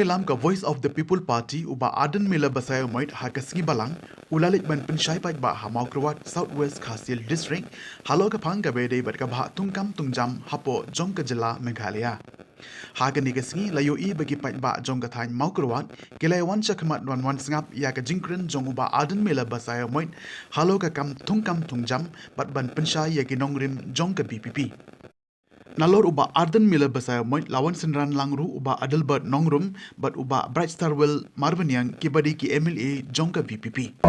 Wilam ka Voice of the People Party uba Adan Mila Basayo Moit Hakasngi Balang ulalit ban pensyai pat ba Hamau Kruat Southwest Khasil District halo ka pang ka bede bat ka bah tungkam tungjam hapo jong ka jela Meghalaya. Hagan ni kasngi layo I bagi pat ba jong ka thain Mau Kruat kilay wan chakmat wan sngap ya ka jingkren jong uba Adan Mila Basayo Moit halo ka kam tungkam tungjam bat ban pensyai ya ginongrim jong ka BPP. Nalor uba Arden Mila Basayo Moit lawan senran langru uba Adelbert Nongrum bat uba Bright Star Will Marvaniang kibadi ki MLA jongka BPP.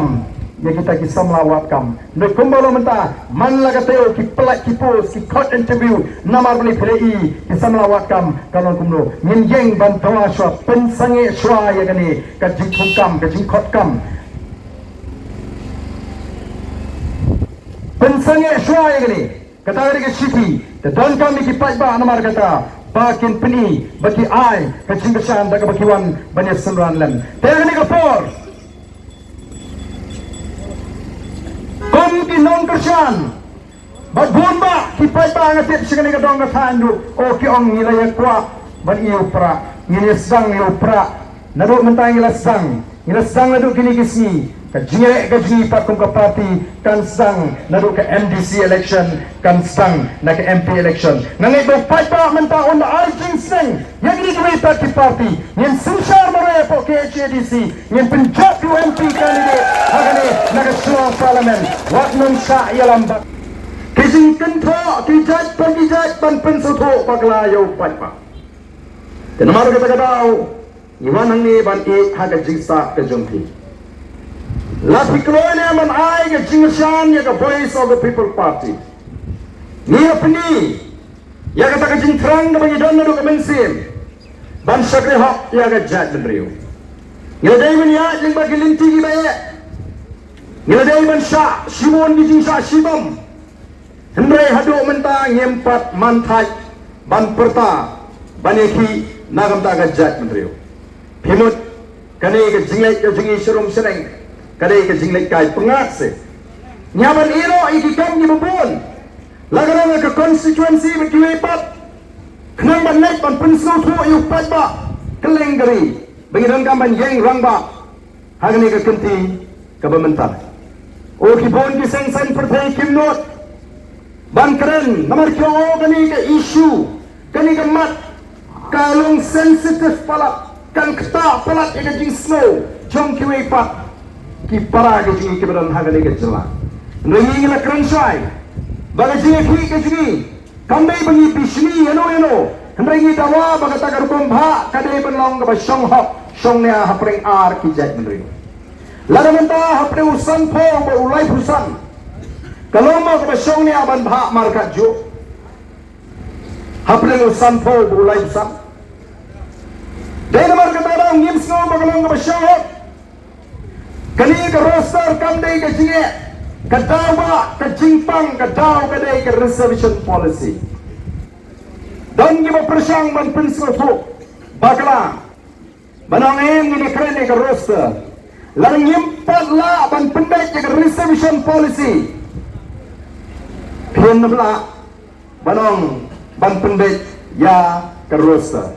Ya kita kisah melawat kam. Nek kumbalo mentah man laga teo ki pelak ki pos ki court interview namar beli PDI kisah melawat kam kalau kumlo ngin yeng ban tawa shwa pensange shwa ya gani ka jingkum kam ka jingkot kam. Pensange shwa ya gani kata ke Siti dan kami kipat ba namar kata bakin peni bagi ai kecing kesan daga bakiwan banyak senran lem tengani kapor kom ki non kesan badun ba kipat ba ngatip segani kadong katandu o ki ong nilai kwa ban iu pra ngini sang iu pra nadu mentang ilasang nadu kini kisni kajingi pat kong parti kan sang nadu ke MDC election kan sang na ke MP election nangai do pat ba menta on arjing sing yang ni duit pat ki parti yen sunsar mare po ke HDC yen penjat UMP candidate hagane na ke suang parlimen wat nun sa yalam ba kising kentho kijat ban pensutho paglayo pat ba kenamar kata daw iwan ang ni ban I haga jingsa ke jompi La Piclonia man ay ke jingasyan ya ke Voice of the People Party. Ni apni ya ke tak jingtrang na bangidon na do ke mensim. Ban sakre hok ya ke jat benriu. Ngiladai man ya jing bagi linti ki baye. Ngiladai man sya Simon ki jing sya Sibam. Hendrai hadu menta ngempat mantai ban perta baneki nagam ta ke jat benriu. Pimut kani ke jinglai ke jingi serum seneng. Kadai ke jinglek kai pengat se nyaman iro ikikam ni bubun lagarang ke konstituensi berkiwe pat kenang ban naik ban pensu tu yu pat ba keleng gari bengidan kam ban yeng rang ba hagani ke kenti ke bementar o kibon ki seng sen pertai kimnot ban keren namar kyo kani ke isu kani ke mat kalung sensitif palak kan ketak palak ke jing snow jong kiwe pat ki para ke jingi keberan hagani ke jela ngi la kranshai baga jingi ki ke jingi kambai bangi bishni eno ngi dawa baga tagar bombha kadai benlong ke basong hok song ne hapreng ar ki jai menri lada menta hapre usan po ba ulai pusan kalau mau ke basong ne aban bha marka jo hapre usan po ba ulai pusan dai namar kata dong ngim sno baga long ke basong hok kani ke roster kamdai ke jinge kadawa ke jingpang kadaw kadai ke reservation policy dan giba persang ban pensul tu bakla banang ini keren ke roster lang nyimpat la ban pendai ke reservation policy pian bla banang ban pendai ya ke roster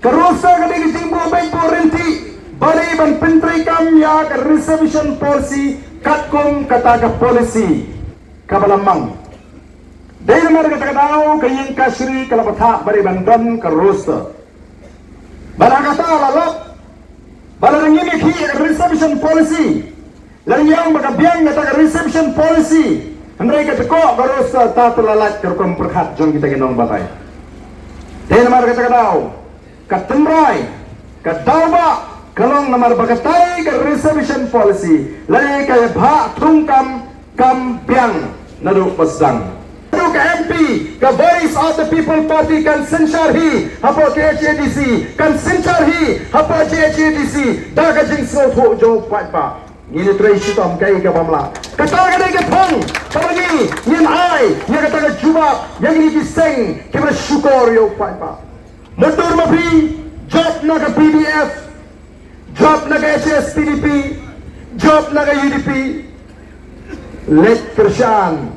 kadai ke jingbo baik porenti Bali ban pentri kam ya ke reservation policy katkum kata ke policy kabalamang. Dari mana kata tahu ke yang kasri kalau patah bari ban don ke roster. Bala kata lalap bala ini ki reservation policy. Lalu yang bagabiang kata ke reservation policy. Andai kata ko ke roster tak terlalat ke hukum perkat jom kita genong batai. Dari mana kata tahu katembrai katawa kalong namar bagatai ke reservation policy lai kaya bha tungkam kampiang nadu pasang nadu ke MP ke Voice of the People Party kan censure hi hapo ke HDC kan censure hi hapo HDC daga jing so tho jo pat ba ngini trai sitom kai ke bamla kata ke ke thong paragi nyin ai ye kata ke juba yang ini kiseng ke bersyukur yo pat ba mundur mapi job na ke PDF job naga SSPDP, job naga UDP, let kerjaan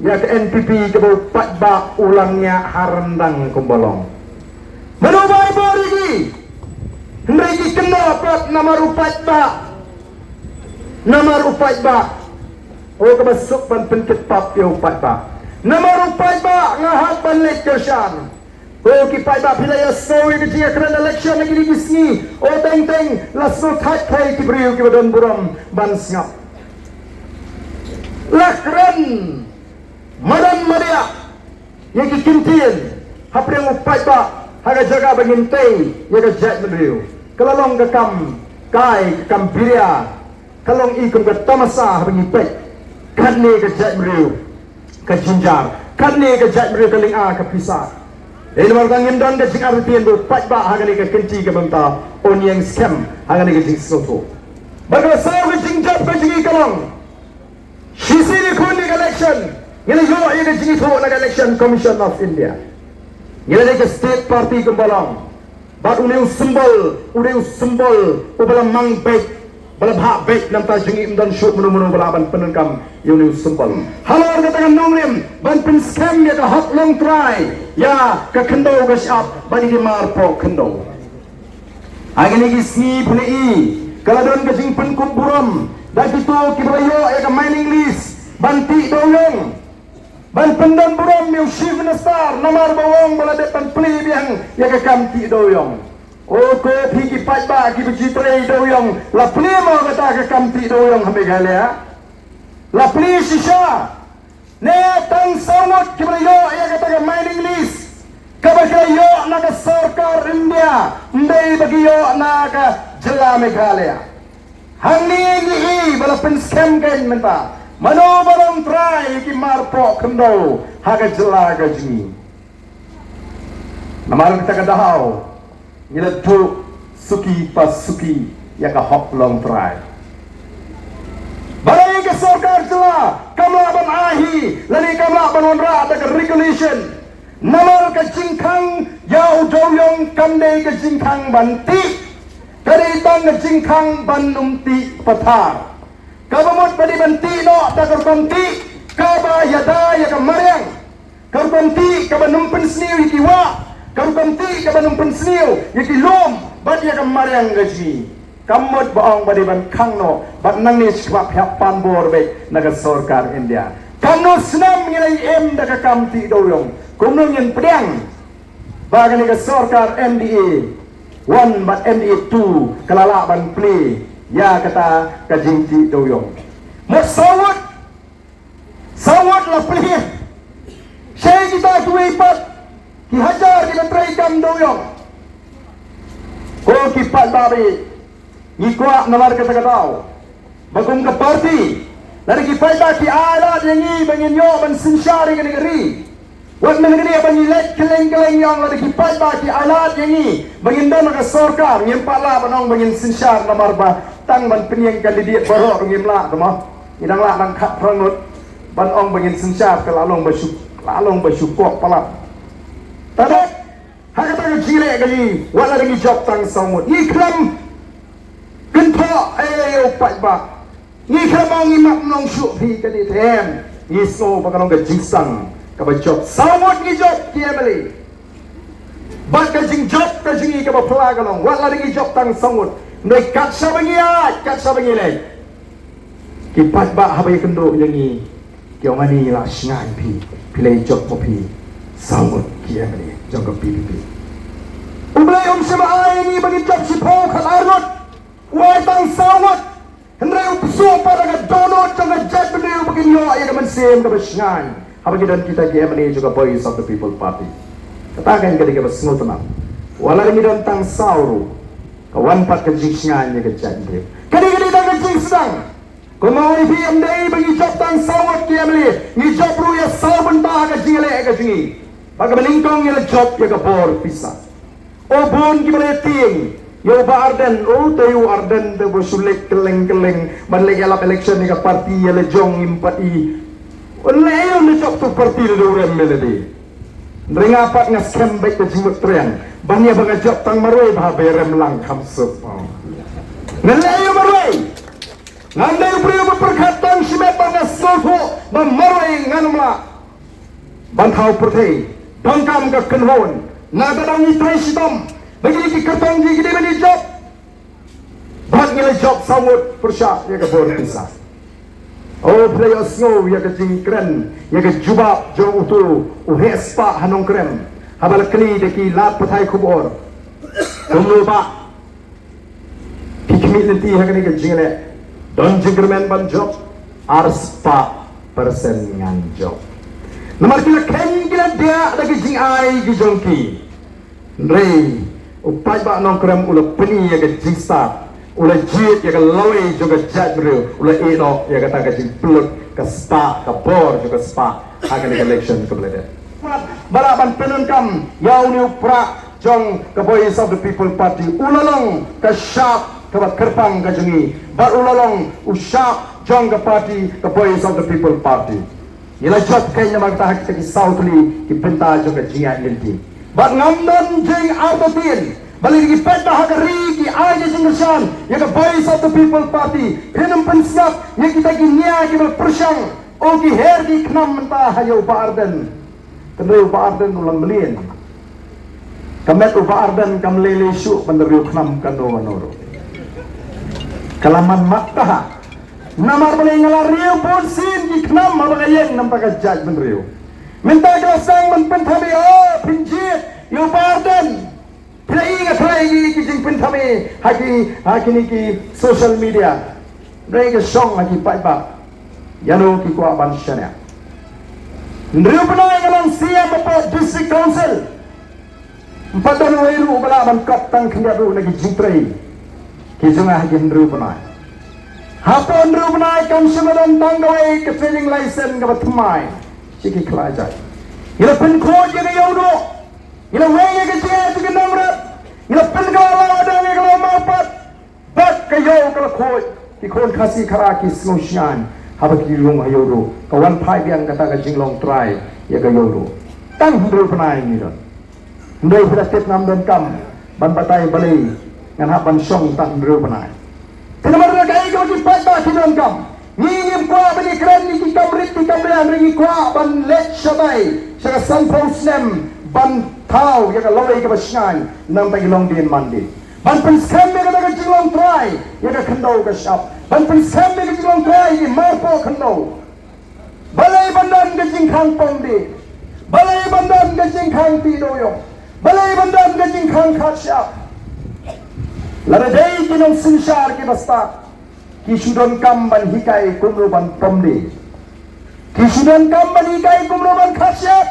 ya ke NPP ke bau patba ulangnya harendang kumbalong. Menubay borigi, Hendai kena prat nama rupat ba. Nama rupat ba. Oh kebasuk ban penkit pap dia upat ba. Nama rupat ba ngahat ban lekasyan. Oh kipai ba pila ya story ke dia kerana election lagi di sini. Oh teng lasno tat kai ki beriu ki badan buram ban singap. Lakran Madam Maria yang kintin hapreng upat ba haga jaga bangintay yaga jat beriu. Kelalong gekam kai gekam biria kalong ikum ke tamasa bangipet kanne ke jat beriu ke jinjar kanne ke jat beriu ke linga ke pisah. Ini marang indon ke jing artian do pat ba haga ni ke kenti ke bangta on yang scam haga ni ke jing soto. Baga saw ke jing jat ke jing kalong. Sisi ni kundi election. Ngila yo ye ke jing to na election commission of India. Ngila ke state party kembalang. Bat uneu symbol, ubala mang baik, bala bha baik nam ta jingi imdan shoot menu bala ban penenkam uneu symbol. Halor katakan nongrim, ban pen scam ya ka hot long try, ya ka kendo ka shop, bani di marpo kendo. Agini gisni pune i, kaladon ka jing pen kuburam, dah itu kibrayo ya ka mining list, banti doyong. Ban pendan buram yang chief minister nomor bawang bala depan pli biang ya ke kamti doyong. Oh ko phiki pat ba ki bijitre doyong la pli mo kata ke kamti doyong hame galia. La pli shisha ne tang samut ki yo ya kata ke mining list. Kabaka yo na ka sarkar India ndai bagi yo na ka jela Meghalaya. Hangni ni bala pen scam kan menta. Mano barang try ki marpo kendo haga jela gaji. Namar kita kadahau ngila tu suki pas suki ya ka hop long try. Barang ke sarkar jela kamla ban ahi lani kamla ban onra ada ke regulation. Namar ke jingkang ya udoyong kamde ke jingkang banti. Kari tang ke jingkang ban numti patar. Kabamot padi banti no takar konti kaba yada ya kamariang kar konti kaba numpen sniu ikiwa kar konti kaba numpen sniu ikilom bad ya kamariang gaji kamot baong padi ban kangno bad nang ni sikap pan bor be naga sarkar India kangno senam ngilai em daga kamti doyong kumno yen pedang bagan naga sarkar MDA 1 but MDA 2 kalala ban play ya kata kajingti doyong. Mak sawat lah pelih. Saya kita kuipat, dihajar kita terikam doyong. Kau kipat babi, ngikuak namar kata katau. Bagum ke parti, dari kipat baki alat yang ini bangin yo ban sinsyari ke negeri. Wat negeri bangin let keleng-keleng yang dari kipat baki alat yang ini bangin dan ke sarkar nyempatlah banong bangin sinsyar namar ba. Tang ban penyeng kandidat baru ngim la tama idang la nang khat prangut ban ong bangin sensyap ke lalong basyukok palap tadak ha kata jile gali wala lagi job tang samut ikram kento ayo pat ba ni kramong imak nong syuk phi kadi them ni so bakalong ga jingsang ka ba job samut ni job kiamali ba ka jing job ka jingi ka ba pelagalong wala lagi job tang samut Ndai kat sabangi leh. Kipat ba habai kendo yang ni. Kau mani lah singai pi, pilih job pi, sangut kia mani, jangan pi. Ublay sama ai ni bagi job si pau kat arut, wai tang sangut. Hendai upsu pada kat donut jangan jat benda bagi nyo ayat man sem ke singai. Habai dan kita kia mani juga boys of the people party. Katakan ketika bersengut tenang. Walau ni dan tang sauru. Kawan pat kejingsingan ni kejat dia. Kali-kali dah kejing sedang. Kau mau ni PM day bagi job tang sawat kia beli. Ni job ru ya saw bentah kejing le kejing. Bagi melingkong ni job ya kebor pisah. Oh bun ki beli ting. Yo ba Arden, oh tayu Arden tu bersulit keleng-keleng. Balik alap election ni ke parti ya le jong impati. Oleh yo ni job tu parti le orang melodi. Ringa pat ngas scam baik kejing triang. Banyak banget job tang maroi bah berem lang kamsup. Ngelayu maroi. Ngandai beriu berperkatan simetang ngasoko maroi nganumla. Bantau pertai, bangkam ke kenhon. Nada dangi trai sitam. Bagi ki kertong ji gede bani job. bat ngila job sangut persya ya ke bor pisah. Oh player snow ya ke jingkren ya ke jubab jong utu uhespa hanong krem habal kli deki lat pathai kubor kumlo ba pikmi nanti hakani ke jingle don jingkermen ban job arspa persen ngan job nomor kila ken kila dia lagi jing ai gi jongki rei upai ba nong krem ulo peni ya ke jing start ula jit ya ke lawe juga jat bro ula eno ya kata ke jing pelut ke spa ke bor juga spa akan ke election ke belada balaban penunkam yau ni upra jong ke Voice of the People Party ulalong ke sharp ke kerpang ke jengi bar ulalong usap jong ke party ke Voice of the People Party ila jot kayaknya magta hak ke Southly ki penta jong ke jinga linti bat ngamdan jing autotin balik lagi peta hagari ki aja singgasan ya ke Voice of the People Party henam pensiap ya kita ginia kita persang o ki her di knam mentah hayo Arden kendai Arden ulang melien kamet Arden kam lele su penderiu knam kando manoro kalaman makta namar boleh ngalariu pun sin ki knam malagayeng nampaka judge penderiu minta kelasang menpentami oh pinjit yo Arden tidak ingat lagi kijing pentame haki ni ki social media mereka song lagi pak yano ki kuat bansanya ndriu penai ngalang siap apa district council 4 Wairu bala ban kap tang kendaru lagi jingtrai ki junga haki ndriu penai hapo ndriu penai kam sumadan tanggawai ke training license ka batmai siki kelajai ila pen ko je yodo ila waya ke dia tu ke namrat ila pen kala ada ni kala mapat bak kayo kala khoi ki khon khasi khara ki snosian haba ki long ayodo kawan phai biang kata ka jinglong try ya ka yodo tang hindul panai ni don ndoi plastik nam don kam ban batai balai ngan haban song tang hindul panai kenamar na kai ka ki pat ba ki don kam ngingim kwa bani kren ni ki kamrit ki kamran ri kwa ban let shabai sa sanfo snem ban tau ya ka lawai ka basyan nang tagilong din mandi ban penskam me ka jinglong try ya ka khandau ka shop ban penskam me ka jinglong try ni marpo khandau balai bandan ka jingkhang pongdi balai bandan ka jingkhang ti doyo balai bandan ka jingkhang khat shop laradai kinong sinshar ki basta ki sudon kam ban hikai kumlo ban pomdi ki sudon kam ban hikai kumlo ban khat shop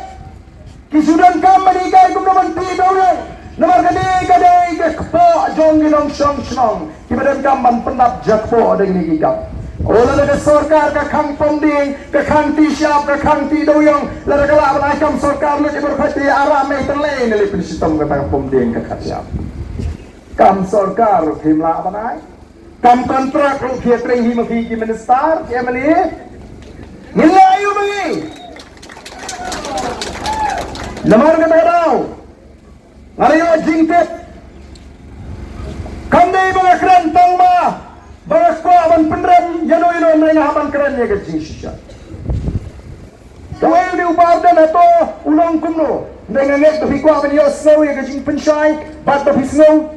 kisudan kam manikai kum naman tidaw lang namar kadai ke po jong ginong song song kibadan kam man pendap jakpo ada ini gigap ola daga sarkar ka khang ponding ka khang ti shop ka khang ti doyong la daga la ban kam sarkar lo jibur khati aram mai terle ni lipin sistem ka ponding ka khasiap kam sarkar himla banai kam kontrak ro khietreng hi mafi ki minister ke mali nila ayu bagi lamar kata daw ngarayo jingtip kandai mga kren tang ba mga kwa ban penrem yano mereka haban keren ya ke jingsha kawai di Arden ato ulong kumno dengan ngek tapi kwa ban yo snow ya ke jing penshai bat tapi snow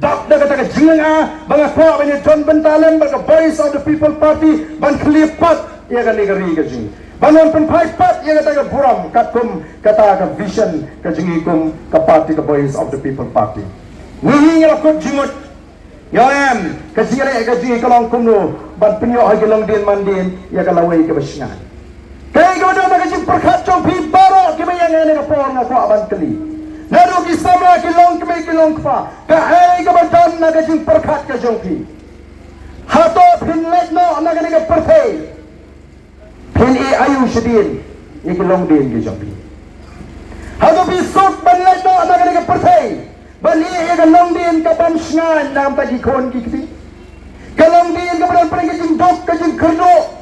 dak da kata ke jing mga kwa ban John Bentalem mga Voice of the People Party ban klipat ya kan negeri ke jing Banon penpaipat yang kata buram katkum kata ke vision ke jengikum ke parti ke Voice of the People Party. Ngihi ngelakut jimut. Yoem ke jingre ke jingi kalong kumno ban penyo hagi long din mandin ya ke lawai ke besingan. Kay godo na ke jing perkat chong pi baro ke bayang ene ke por na kwa ban keli. Nado ki sama ki long ke long kwa ka ai ke badan na ke jing perkat ke jong pi. Hato pinlet no na ke perthei. Pini ayu sedin, ini long din ke jambi. Hado bisok banlay no anak ni ke perthai. Bani ke long din ke bansngan nam tadi kon kiti. Ke long din ke badan pergi jing dok ke jing kerdo.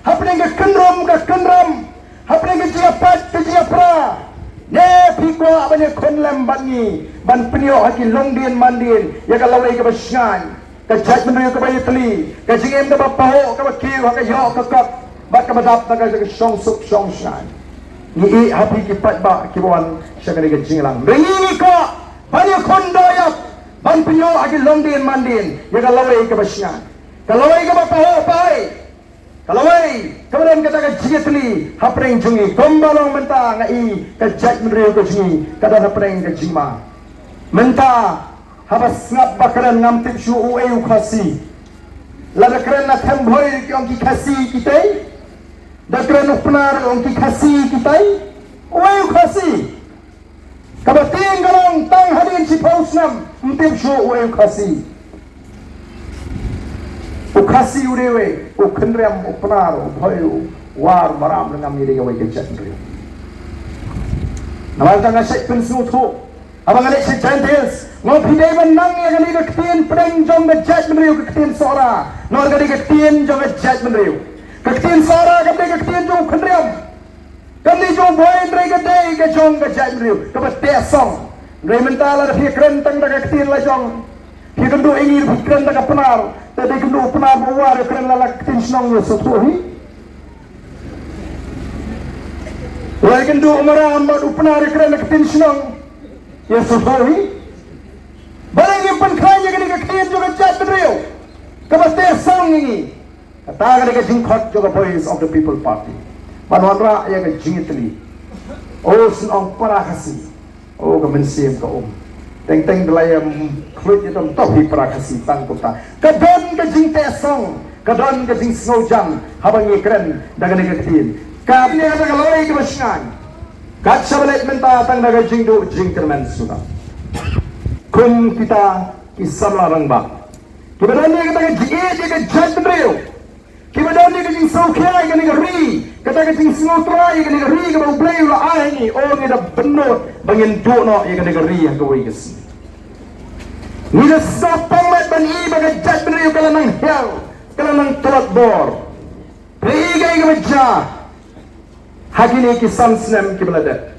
Hapne ke kenram. Hapne ke jiapat ke jiapra. Ne piko abane konlem bani ban penio haki long din mandin ya ke lawai ke bansngan. Ke jat menru ke bayi teli. Ke jing em ke bapaho ke bakiu ke yo ke kap. Bak kabadap na kasi song sup song shan ni happy ki pat ba ki wan siya ka ni jinglang ringi ko bani kondo yap ban penyo agi longdin mandin ya kalawai ke basnya kalawai ke bapaho pai kalawai kemudian kata ke jitli hapreng jungi kombalong menta ngai ke jat menriu ke jungi kada hapreng ke jima menta habas ngap bakaran ngam tip shu ueu khasi lada keren na themboi ki ongki khasi kitai da keren upnar ongki khasi kitai ueu khasi kabating galong tang hadin si pausnam mtip shu ueu khasi ukhasi urewe ukhenrem upnar ubhoyu war maram ngam ni de wai jat nri namal tanga sek pensu thu abang alik si Gentiles ngopi day menang ya kali kektien pedang jong ke jat menriu kektien sora nor kali kektien jong ke jat menriu kektien sora kali kektien jong khenrem kali jong boy ndrai ke day ke jong ke jat menriu ke bete song ndrai mentala da phi kren tang da kektien la jong phi kendu ingir phi kren da penar tadi kendu penar buar kren la kektien snong yo sotuhi wai kendu umara amad upnar kren kektien snong ya sotuhi barang yang penkhanya kini kektien juga jat menriu kebaste song ini kata kini ke jingkot juga voice of the people party manwanra ya ke jingitli oh senong para kasih oh ke mensim ke teng belayam kulit itu topi para kasih tang kota kedon ke jingte song kedon ke jing snojang habang ikren daga kini kektien kapni ada kaloi ke basngan kat sabalet menta tang daga jingdu jingtermen sudah kun kita kisah larang ba kemudian dia kata dia ke jat menriu kemudian dia ke jing saukai ke negeri kata ke jing singotrai ke negeri ke bau blay la ai ni oh ni dah benut bangin dono ke negeri yang kau ikes ni dah sapang mat bani bagai jat menriu kalau nang hell kalau nang telat bor pergi ke beja hakini kisan snem ke belada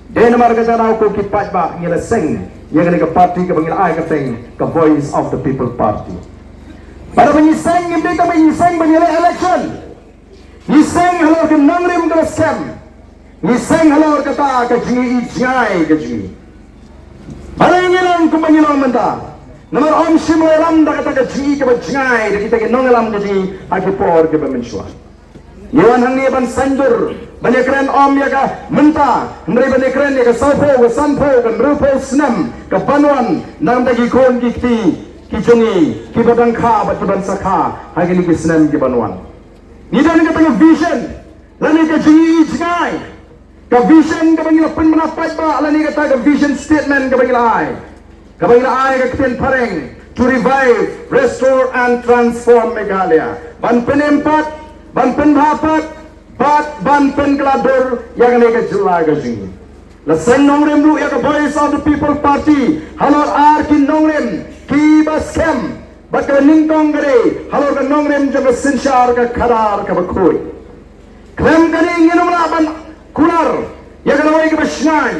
Denmark kata aku kipat ba ngila seng yang ke parti ke bangil ai kateng ke voice of the people party pada penyiseng ini kita penyiseng bangil election nyiseng halor ke nangrim ke scam nyiseng halor kata ke jingi ijai ke jingi pada ngilang ke bangil menta nomor om simle ram da kata ke jingi ke bajai da kita ke nongelam ke jingi agi por ke bamenswa Yawan hang ni ban sandur banyak keren om ya ka menta ndri banyak keren ya ka sapo ka sanpo ka rupo snam ka panwan nang dagi kon kikti kijungi ki badang kha bat ban sakha hagi ni snam ki banwan ni dan ka tang vision lani ka jingi jingai ka vision ka bangila pen manapat ba lani ka ta vision statement ka bangila ai ka kten pareng to revive restore and transform Meghalaya ban penempat ban pendapat bat ban penklador yang ni ke jula ke sini la sen nongrem lu ya ke voice of the people party halor ar ki nongrem ki baskem bat ke ningtong gare halor ke nongrem jo ke sinshar ke kharar ke bakoi krem kani nginum la ban kular ya ke lawai ke basngan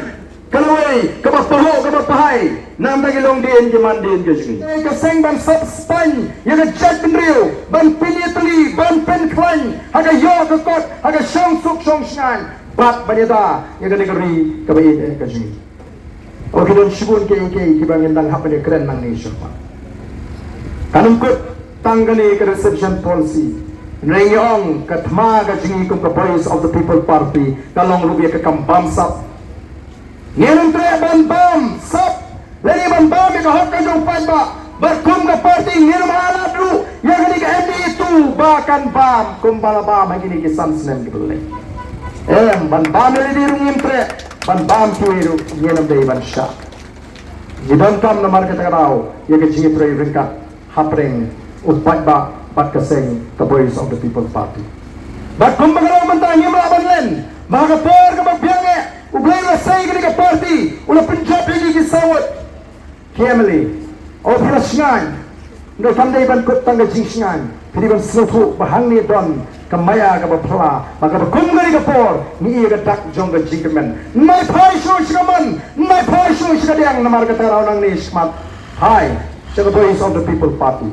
kalawai ke bapaho ke bapahai nam dagi long din ke mandin ke sini ke seng ban sap span ya ke jat menriu ban pinitli ban pen klan haga yo ke kot haga shong suk shong shan bat banyata ya ke negeri ke bayi ke sini oke don shibun ke bangin dang hap ne keren nang ni shurma kanum kut tanggani ke reception policy Nrengong ke thma ke jingi kum ke voice of the people party kalong rubi ke kampam sap ngelum tre ban bam sap lagi ban bam ke hok ke jumpan ba berkum ke parti ngelum ala dulu yang ini ke MD itu bahkan bam kumbala bam lagi ni ke samsnem ke boleh ban bam lagi di rungim tre ban bam tuiru ngelum dei ban sha Iban kam namar ke takarau ya ke jingi tre ringkat hapreng utpat ba bat keseng ke voice of the people party bat kumbala mentah ngelum aban len maka por ke babiange ublay la say ke party ula penjab ini ke sawat Kiamali, oh pirasngan, ndo tamday ban kut tangga jingsngan, pili ban slutu bahang ni don, kamaya ka bapla, maka bakungari ka por, ni iya ka dak jong ka jingkemen, nai pai shu shikaman, nai pai shu shikadiang namar ka taraw nang ni shmat, hai, siya voice of the people party.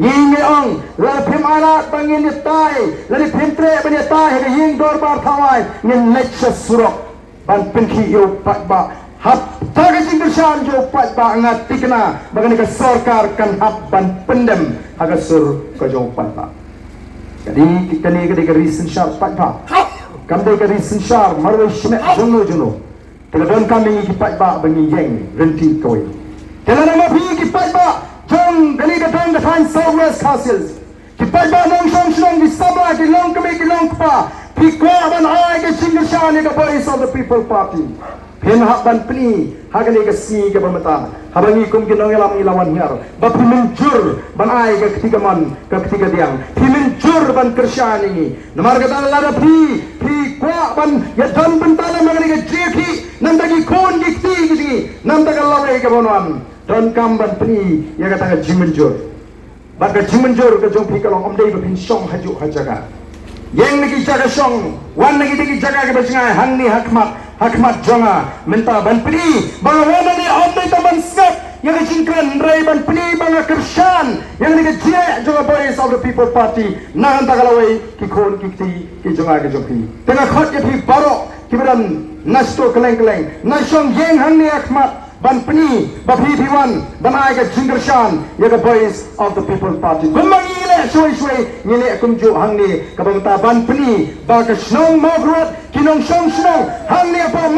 Yingi ong, la pim alat bangin ni tay, la ni pim tre bani tay, hega ying dor bar thawai, ngin lech sa surok, ban pinki yo pat ba, hap taga jingkershan jo pat ba angat tikna bagani ka sarkar kan hap ban pendem haga sur ka jo pat ba kadi kani ka reason shar pat ba kamde ka reason shar marwe shme jono tela don kami ki pat ba bangi yeng renti koi tela nama phi ki pat ba jong kani ka dong ka than southwest castles ki pat ba nong shong di sabla ki long kami ki long pa pi kwa ban ai ka jingkershan ka voice of the people party Pin hakban peni hagani ke si ke pemeta habangi kum kinong ilam ilawan hiar ba pimenjur ban ai ke ketiga tiang pimenjur ban kersyani namar kata lada pi kwa ban ya dam bentana mangani ke jeki nam dagi kon dikti gini nam daga lawe ke bonuan don kam ban peni ya kata ke jimenjur ba ke jimenjur ke jong pi kalong omdei ba pin song haju hajaga yang niki jaga song wan niki jaga ke basingai hang ni hakmat jonga menta ban peni bang wana ni omdei taman snap yang jingkran rai ban peni bang kershan yang ni je jonga voice of the people party na anta kalawai ki khon ki jonga ke joki tengah khot ke pi baro kiberan nasto keleng nasong yang hang ni hakmat ban peni ba pi1 ban ai ke jingkershan yang voice of the people party gumangi le shoi ngile akum jo hang ni ka ban peni ba ka snong mogruat kinong song hang ni apa